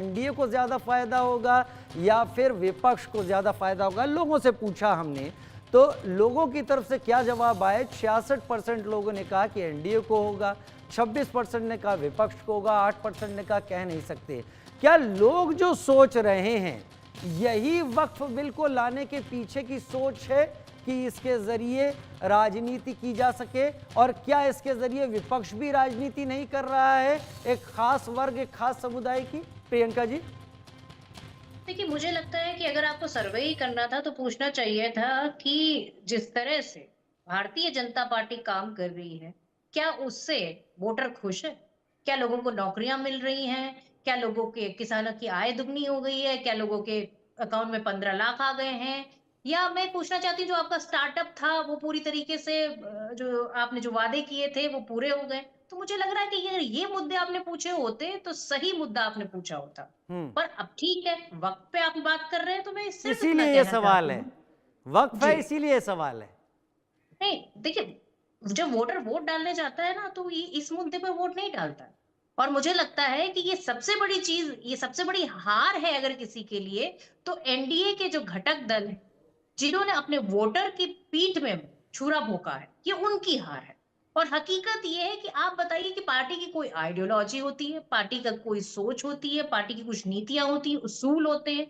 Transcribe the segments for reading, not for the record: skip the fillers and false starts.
NDA को ज्यादा फायदा होगा या फिर विपक्ष को ज्यादा फायदा होगा? लोगों से पूछा हमने, तो लोगों की तरफ से क्या जवाब आए? 66% लोगों ने कहा कि एनडीए को होगा, 26% ने कहा विपक्ष को होगा, 8% ने कहा कह नहीं सकते। क्या लोग जो सोच रहे हैं यही वक्फ बिल को लाने के पीछे की सोच है कि इसके जरिए राजनीति की जा सके? और क्या इसके जरिए विपक्ष भी राजनीति नहीं कर रहा है एक खास वर्ग, एक खास समुदाय की? प्रियंका जी। देखिए, मुझे लगता है कि अगर आपको सर्वे ही करना था तो पूछना चाहिए था कि जिस तरह से भारतीय जनता पार्टी काम कर रही है, क्या उससे वोटर खुश है? क्या लोगों को नौकरियां मिल रही हैं? क्या लोगों के किसानों की आय दुगनी हो गई है? क्या लोगों के अकाउंट में 15 लाख आ गए हैं? या मैं पूछना चाहती हूँ जो आपका स्टार्टअप था वो पूरी तरीके से जो आपने जो वादे किए थे वो पूरे हो गए? तो मुझे लग रहा है कि अगर ये मुद्दे आपने पूछे होते तो सही मुद्दा आपने पूछा होता। हम्म। पर अब ठीक है, वक़्त पे आप बात कर रहे हैं तो मैं सिर्फ़ इतना इसीलिए ये कहना सवाल चाहती है, हूँ। वक्फ जी। है इसीलिए ये सवाल है। नहीं, देखिए, जब वोटर वोट डालने जाता है ना तो ये इस मुद्दे पे वोट नहीं डालता है। और मुझे लगता है कि ये सबसे बड़ी चीज़, ये सबसे बड़ी हार है अगर किसी के लिए, तो एनडीए के जो घटक दल हैं, जिन्होंने अपने वोटर की पीठ में छुरा भोंका है, ये उनकी हार है। और हकीकत ये है कि आप बताइए कि पार्टी की कोई आइडियोलॉजी होती है, पार्टी का कोई सोच होती है, पार्टी की कुछ नीतियाँ होती हैं, उसूल होते हैं,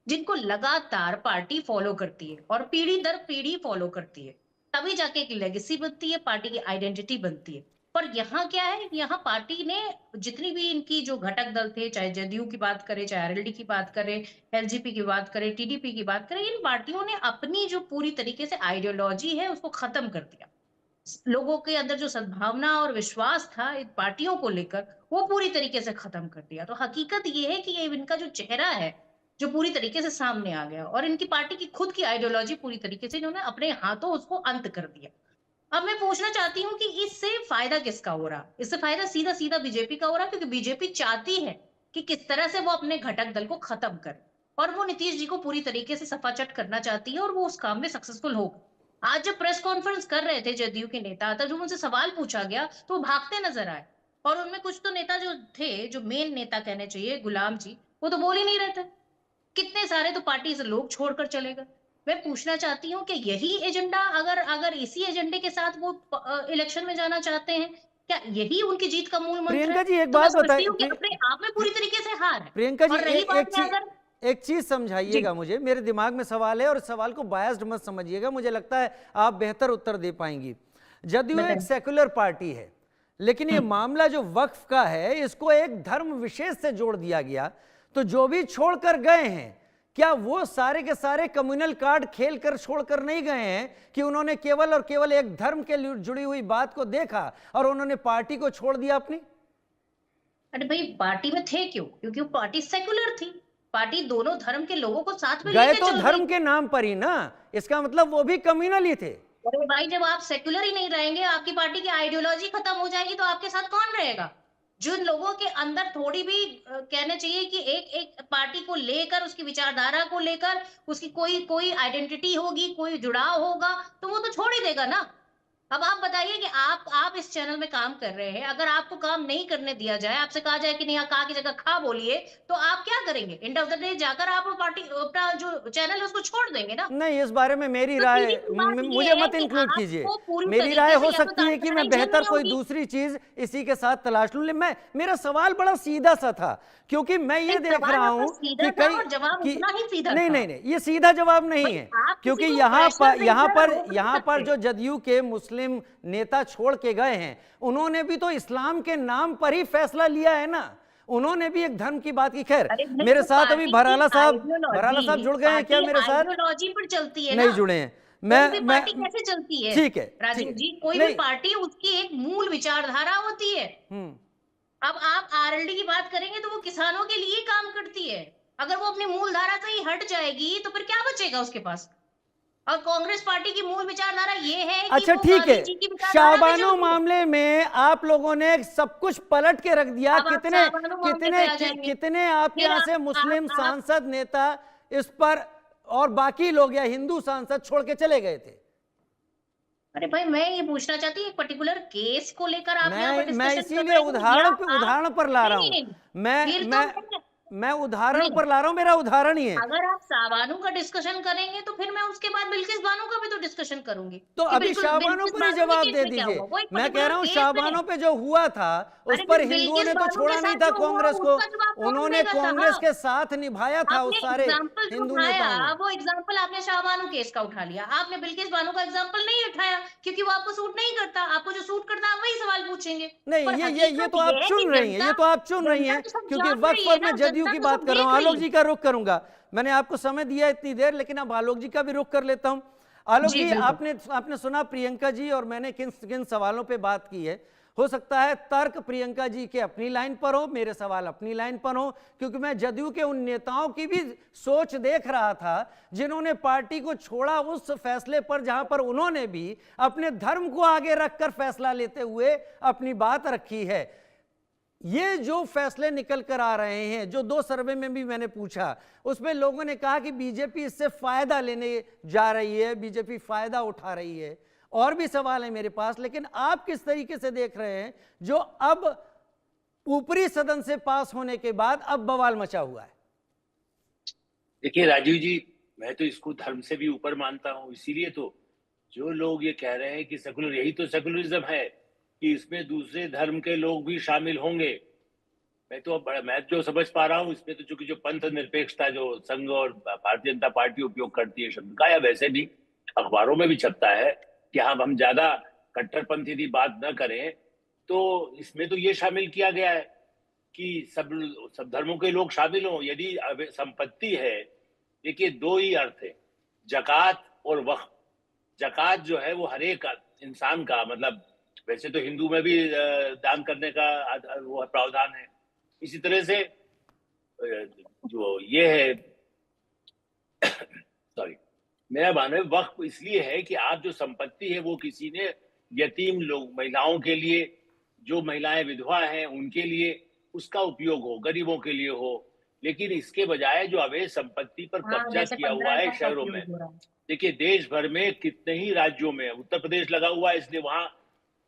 जिनको लगातार पार्टी फॉलो करती है और पीढ़ी दर पीढ़ी फॉलो करती है। तभी जाके एक लेगेसी बनती है, पार्टी की आइडेंटिटी बनती है। पर यहाँ क्या है, यहाँ पार्टी ने जितनी भी इनकी जो घटक दल थे, चाहे जदयू की बात करें, चाहे आरएलडी की बात करें, एलजेपी की बात करें, टीडीपी की बात करें, इन पार्टियों ने अपनी जो पूरी तरीके से आइडियोलॉजी है, उसको खत्म कर दिया। लोगों के अंदर जो सद्भावना और विश्वास था इन पार्टियों को लेकर, वो पूरी तरीके से खत्म कर दिया। तो हकीकत ये है कि ये इनका जो चेहरा है, जो पूरी तरीके से सामने आ गया और इनकी पार्टी की खुद की आइडियोलॉजी पूरी तरीके से इन्होंने अपने हाथों उसको अंत कर दिया। अब मैं पूछना चाहती हूँ कि इससे फ़ायदा किसका हो रहा? इससे फ़ायदा सीधा-सीधा बीजेपी का हो रहा है क्योंकि बीजेपी चाहती है कि किस तरह से वो अपने घटक दल को खत्म करे और वो नीतीश जी को पूरी तरीके से सफाचट करना चाहती है और वो उस काम में सक्सेसफुल हो। आज जब प्रेस कॉन्फ्रेंस कर रहे थे जदयू के नेता, तब जब उनसे सवाल पूछा गया, तो वो भागते नज़र आए और उनमें कुछ तो नेता जो थे, जो मेन नेता कहने चाहिए गुलाम जी, वो तो बोल ही नहीं रहे थे। कितने सारे तो पार्टी से लोग छोड़कर चले गए। मैं पूछना चाहती हूँ कि यही एजेंडा, अगर अगर इसी एजेंडे के साथ वो इलेक्शन में जाना चाहते हैं, क्या यही उनकी जीत का मूल मंत्र है? प्रियंका जी एक तो मैं बात समझती बताइए, हूँ कि अपने आप में पूरी तरीके से हार है। प्रियंका जी और रही बात में अगर एक चीज जी, समझाइएगा मुझे, मेरे दिमाग में सवाल है और इस सवाल को बायस्ड मत समझिएगा, मुझे लगता है आप बेहतर उत्तर दे पाएंगी। जदयू एक बताइए। सेकुलर पार्टी है, लेकिन ये हुँ, मामला जो वक्फ का है इसको एक धर्म विशेष से जोड़ दिया गया। तो जो भी छोड़कर गए हैं, क्या वो सारे के सारे कम्युनल कार्ड खेल कर छोड़कर नहीं गए हैं कि उन्होंने केवल और केवल एक धर्म के लिए जुड़ी हुई बात को देखा और उन्होंने पार्टी को छोड़ दिया अपनी? अरे भई पार्टी में थे क्यों? क्योंकि वो पार्टी सेक्युलर थी। पार्टी दोनों धर्म के लोगों को साथ में गए लेके तो चल रही धर्म थी। के नाम पर ही ना, इसका मतलब वो भी कम्युनल ही थे। अरे भाई, जब आप सेक्युलर ही नहीं रहेंगे, आपकी पार्टी की आइडियोलॉजी खत्म हो जाएगी, तो आपके साथ कौन रहेगा? जिन लोगों के अंदर थोड़ी भी कहना चाहिए कि एक पार्टी को लेकर, उसकी विचारधारा को लेकर, उसकी कोई कोई आइडेंटिटी होगी, कोई जुड़ाव होगा, तो वो तो छोड़ ही देगा ना। अब आप बताइए कि आप इस चैनल में काम कर रहे हैं, अगर आपको काम नहीं करने दिया जाए, आपसे कहा जाए कि नहीं, का की जगह खा बोलिए, तो आप क्या करेंगे? एंड ऑफ द डे जाकर आप वो पार्टी, अपना जो चैनल है उसको छोड़ देंगे ना। नहीं, इस बारे में मेरी तो राय, सीधी-सी बात ये मुझे है मत कि इंक्लूड कीजिए। आपको पूरी मेरी राय तरीके से हो या तो सकती है कि मैं तानाशाही बेहतर झेलनी कोई होगी। दूसरी चीज इसी के साथ तलाश लूं। मैं, मेरा सवाल बड़ा सीधा सा था, क्योंकि मैं ये नहीं, देख सवाल रहा आपका हूं सीधा कि था कई और जवाब कि उतना ही सीधा नहीं था। नहीं नहीं, ये सीधा जवाब नहीं भाई, है। आप क्योंकि किसी को यहाँ प्रेशर पर यहाँ देकर पर रोक नहीं यहाँ पर सकते। जो जदयू के मुस्लिम नेता छोड़ के गए हैं, उन्होंने भी तो इस्लाम के नाम पर ही फैसला लिया है ना। उन्होंने भी एक धर्म की बात की। खैर, अरे भाई, मेरे तो साथ अभी भराला साहब जुड़ गए हैं क्या पार्टी मेरे साथ? आइडियोलॉजी पर चलती है ना। नहीं जुड़े हैं। कोई भी मैं पार्टी कैसे चलती है? ठीक है, ठीक राजीव है। जी, कोई भी नहीं। पार्टी, उसकी एक मूल विचारधारा होती है। हम्म। अब आप आरएलडी की बात करेंगे तो वो किसानों के लिए काम करती है। अगर वो अपनी मूल धारा से ही हट जाएगी तो फिर क्या बचेगा उसके पास? और कांग्रेस पार्टी की मूल विचारधारा ये है कि अच्छा वो ठीक है, गांधी जी की विचारधारा पे शाहबानो चलती है। मामले में आप लोगों ने सब कुछ पलट के रख दिया। अब आप कितने शाहबानो मामले पे कितने आ जाएंगे। कितने आपके फिर यहां से मुस्लिम सांसद नेता इस पर और बाकी लोग या हिंदू सांसद छोड़ के चले गए थे? अरे भाई, मैं ये पूछना चाहती हूँ, एक पर्टिकुलर केस को लेकर आप यहाँ पर मैं डिस्कशन कर इसीलिए रहे हैं या आप उदाहरण पर ला नहीं रहा नहीं हूं। नहीं, मैं फिर तो मैं मैं मैं उदाहरण नहीं, पर ला रहा हूं, मेरा उदाहरण ही है। अगर आप शाहबानो का डिस्कशन करेंगे तो फिर मैं उसके बाद बिल्किस बानो का भी तो डिस्कशन करूंगी तो कि अभी बिल्कुल शाहबानों बिल्किस पर ही बानो के जवाब केस दे में क्या दीजिए। हुआ, वो एक मैं कह पर्टिकुलर रहा हूं केस में। शाहबानों पे जो हुआ था उस अरे पर फिर हिंदुओं बिल्किस ने तो बानो के छोड़ा नहीं साथ था जो हुआ कांग्रेस को, उसका जवाब कौन उन्होंने देगा कांग्रेस साहब? के साथ निभाया था आपने उस सारे एग्जाम्पल जो हिंदू उठाया, नेताओं ने। वो एग्जाम्पल आपने शाहबानो केस का उठा लिया, आपने बिल्किस बानो का एग्जाम्पल नहीं उठाया क्योंकि वो आपको सूट नहीं करता। आपको जो सूट करता है आप वही सवाल पूछेंगे। नहीं, पर ये तो हकीकत आप ये है कि चुन रही हैं, जनता ये तो आप चुन रही जनता हैं, तो सब क्योंकि जान वक्फ रही है पर ना, मैं जदयू जनता की तो बात सब कर रहा हूं। देख आलोक रही जी है। का रुख करूंगा। मैंने आपको समय दिया इतनी देर, लेकिन अब आलोक जी का भी रुख कर लेता हूं। आलोक जी जी, बिल्कुल। आपने सुना प्रियंका जी और मैंने किन किन सवालों पे बात की है। हो सकता है तर्क प्रियंका जी के अपनी लाइन पर हो, मेरे सवाल अपनी लाइन पर हो, क्योंकि मैं जदयू के उन नेताओं की भी सोच देख रहा था जिन्होंने पार्टी को छोड़ा उस फैसले पर जहां पर उन्होंने भी अपने धर्म को आगे रखकर फैसला लेते हुए अपनी बात रखी है। ये जो फैसले निकल कर आ रहे हैं, जो 2 सर्वे में भी मैंने पूछा, उसमें लोगों ने कहा कि बीजेपी इससे फायदा लेने जा रही है, बीजेपी फायदा उठा रही है। और भी सवाल है मेरे पास, लेकिन आप किस तरीके से देख रहे हैं जो अब ऊपरी सदन से पास होने के बाद अब बवाल मचा हुआ है? देखिए राजीव जी, मैं तो इसको धर्म से भी ऊपर मानता हूं। इसीलिए तो जो लोग ये कह रहे हैं कि सेकुलर, यही तो सेकुलरिज्म है कि इसमें दूसरे धर्म के लोग भी शामिल होंगे। मैं जो समझ पा रहा हूँ इसमें तो, चूंकि जो पंथ निरपेक्षता जो संघ और भारतीय जनता पार्टी उपयोग करती है शब्द का, या वैसे भी अखबारों में भी छपता है कि हाँ हम ज्यादा कट्टरपंथी की बात न करें, तो इसमें तो ये शामिल किया गया है कि सब सब धर्मों के लोग शामिल हों। यदि संपत्ति है, देखिए दो ही अर्थ है, जकात और वक्फ। जकात जो है वो हर एक इंसान का, मतलब वैसे तो हिंदू में भी दान करने का वो प्रावधान है। इसी तरह से जो ये है सॉरी, मेरा मानना है वक्फ इसलिए है कि आप जो संपत्ति है वो किसी ने यतीम लोग, महिलाओं के लिए, जो महिलाएं विधवा हैं उनके लिए उसका उपयोग हो, गरीबों के लिए हो। लेकिन इसके बजाय जो अवैध संपत्ति पर हाँ, कब्जा जैसे किया 15 हुआ है एकड़ का शहरों में, उपयोग हो रहा है। देखिए देश भर में कितने ही राज्यों में, उत्तर प्रदेश लगा हुआ है इसलिए वहां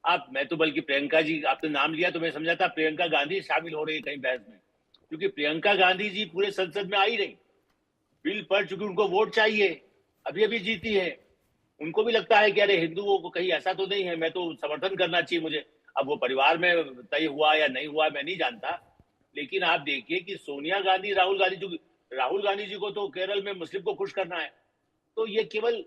आप, मैं तो बल्कि प्रियंका जी आपने नाम लिया तो मैं समझा था प्रियंका गांधी शामिल हो रही है कहीं बहस में, क्योंकि प्रियंका गांधी जी पूरे संसद में आई नहीं बिल पर, चूंकि उनको वोट चाहिए, अभी अभी जीती है। उनको भी लगता है कि अरे हिंदुओं को कहीं ऐसा तो नहीं है, मैं तो समर्थन करना चाहिए मुझे। अब वो परिवार में तय हुआ या नहीं हुआ मैं नहीं जानता, लेकिन आप देखिए कि सोनिया गांधी, राहुल गांधी, जो राहुल गांधी जी को तो केरल में मुस्लिम को खुश करना है, तो ये केवल